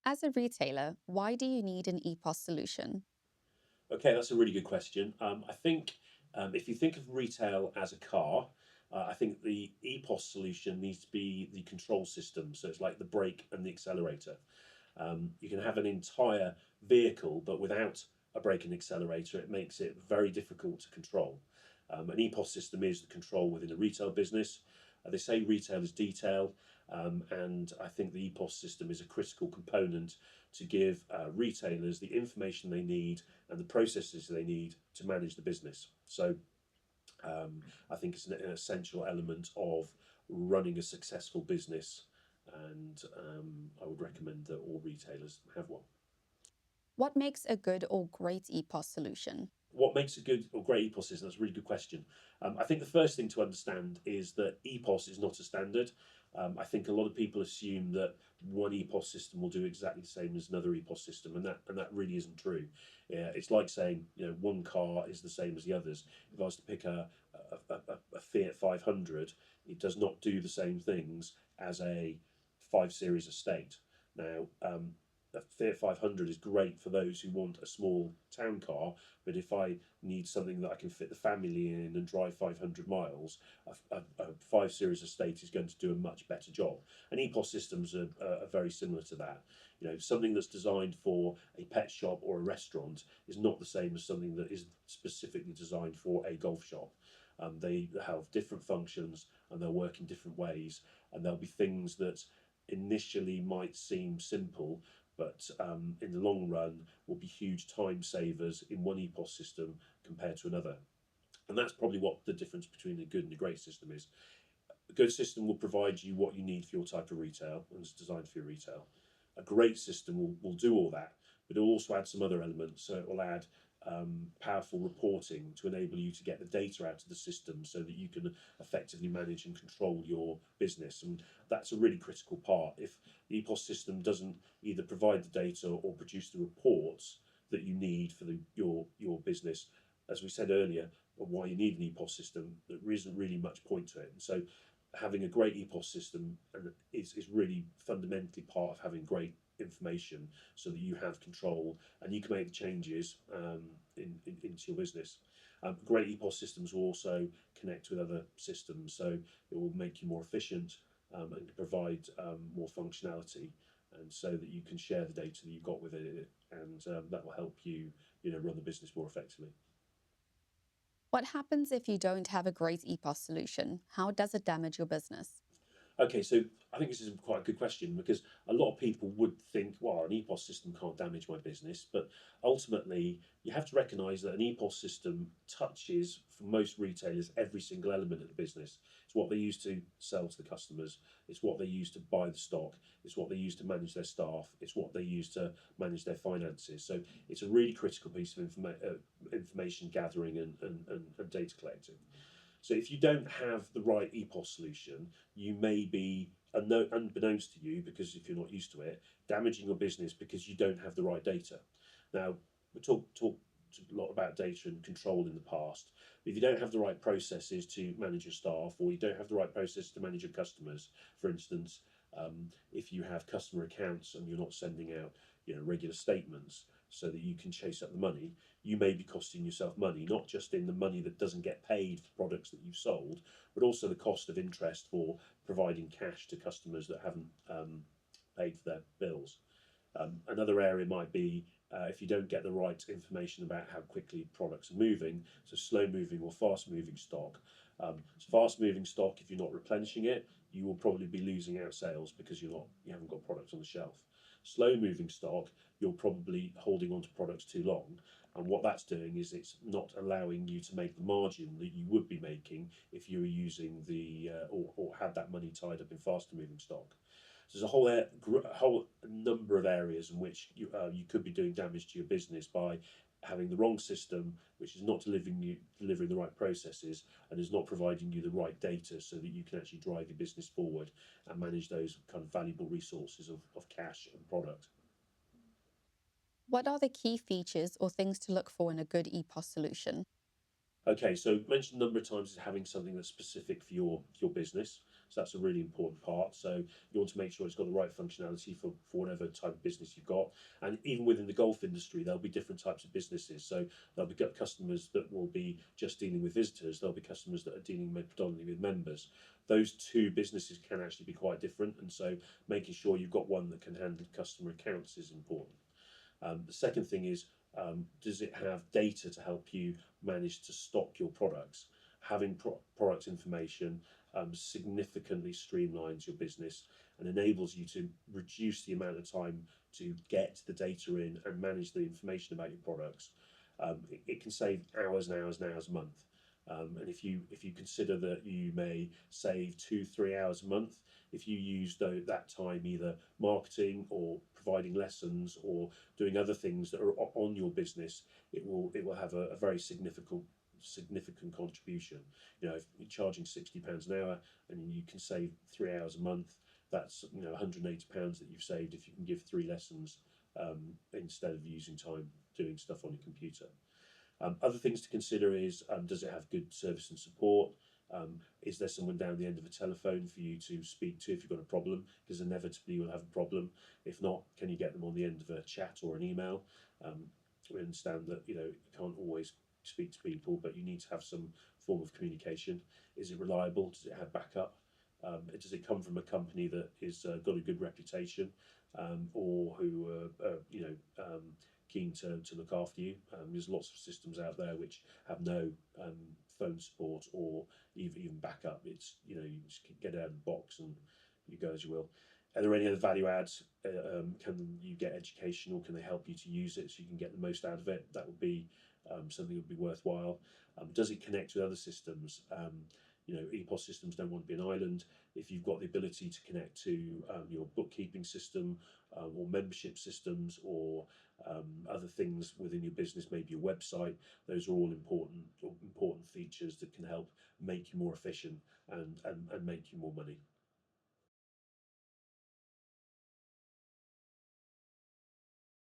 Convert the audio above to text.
As a retailer, why do you need an EPOS solution? Okay, that's a really good question. I think if you think of retail as a car, I think the EPOS solution needs to be the control system. So it's like the brake and the accelerator. You can have an entire vehicle, but without a brake and accelerator, it makes it very difficult to control. An EPOS system is the control within a retail business. They say retail is detail, and I think the EPOS system is a critical component to give retailers the information they need and the processes they need to manage the business. So I think it's an essential element of running a successful business, and I would recommend that all retailers have one. What makes a good or great EPOS solution? What makes a good or great EPOS system? That's a really good question. I think the first thing to understand is that EPOS is not a standard. I think a lot of people assume that one EPOS system will do exactly the same as another EPOS system, and that really isn't true. Yeah, it's like saying one car is the same as the others. If I was to pick a Fiat 500, it does not do the same things as a 5 Series estate. Now, a Fiat 500 is great for those who want a small town car, but if I need something that I can fit the family in and drive 500 miles, a 5 Series estate is going to do a much better job. And EPOS systems are very similar to that. Something that's designed for a pet shop or a restaurant is not the same as something that is specifically designed for a golf shop. They have different functions and they'll work in different ways, and there'll be things that initially might seem simple, but in the long run will be huge time savers in one EPOS system compared to another. And that's probably what the difference between a good and a great system is. A good system will provide you what you need for your type of retail and it's designed for your retail. A great system will do all that, but it'll also add some other elements. So it will add powerful reporting to enable you to get the data out of the system so that you can effectively manage and control your business. And that's a really critical part. If the EPOS system doesn't either provide the data or produce the reports that you need for your business, as we said earlier, why you need an EPOS system, there isn't really much point to it. And so having a great EPOS system is really fundamentally part of having great information so that you have control and you can make the changes into your business. Great EPOS systems will also connect with other systems, so it will make you more efficient and provide more functionality, and so that you can share the data that you've got with it, and that will help you, run the business more effectively. What happens if you don't have a great EPOS solution? How does it damage your business? Okay, so I think this is quite a good question because a lot of people would think, well, an EPOS system can't damage my business, but ultimately you have to recognise that an EPOS system touches, for most retailers, every single element of the business. It's what they use to sell to the customers, it's what they use to buy the stock, it's what they use to manage their staff, it's what they use to manage their finances. So it's a really critical piece of information gathering and data collecting. So if you don't have the right EPOS solution, you may be, unbeknownst to you, because if you're not used to it, damaging your business because you don't have the right data. Now, we talked a lot about data and control in the past. But if you don't have the right processes to manage your staff, or you don't have the right process to manage your customers, for instance, if you have customer accounts and you're not sending out, regular statements so that you can chase up the money, you may be costing yourself money, not just in the money that doesn't get paid for products that you've sold, but also the cost of interest for providing cash to customers that haven't paid for their bills. Another area might be if you don't get the right information about how quickly products are moving, so slow moving or fast moving stock. So fast moving stock, if you're not replenishing it, you will probably be losing out sales because you haven't got products on the shelf. Slow moving stock, you're probably holding on to products too long, and what that's doing is it's not allowing you to make the margin that you would be making if you were using or had that money tied up in faster moving stock. So there's a whole number of areas in which you could be doing damage to your business by having the wrong system, which is not delivering the right processes and is not providing you the right data so that you can actually drive your business forward and manage those kind of valuable resources of cash and product. What are the key features or things to look for in a good EPOS solution? Okay, so mentioned a number of times is having something that's specific for your business. So that's a really important part. So you want to make sure it's got the right functionality for whatever type of business you've got. And even within the golf industry, there'll be different types of businesses. So there'll be customers that will be just dealing with visitors. There'll be customers that are dealing predominantly with members. Those two businesses can actually be quite different, and so making sure you've got one that can handle customer accounts is important. The second thing is, does it have data to help you manage to stock your products? Having product information significantly streamlines your business and enables you to reduce the amount of time to get the data in and manage the information about your products. It can save hours and hours and hours a month. And if you consider that you may save 2-3 hours a month, if you use that time either marketing or providing lessons or doing other things that are on your business, it will have a very significant contribution. You know, if you're charging £60 an hour and you can save 3 hours a month, that's £180 that you've saved if you can give 3 lessons instead of using time doing stuff on your computer. Other things to consider is, does it have good service and support? Is there someone down the end of a telephone for you to speak to if you've got a problem? Because inevitably you'll have a problem. If not, can you get them on the end of a chat or an email? We understand that you can't always speak to people, but you need to have some form of communication. Is it reliable? Does it have backup? Does it come from a company that is got a good reputation, or who keen to look after you? There's lots of systems out there which have no phone support or even backup. It's you just get out of the box and you go as you will. Are there any other value adds? Can you get education, or can they help you to use it so you can get the most out of it? That would be something that would be worthwhile. Does it connect with other systems? EPOS systems don't want to be an island. If you've got the ability to connect to your bookkeeping system or membership systems or other things within your business, maybe your website, those are all important features that can help make you more efficient and make you more money.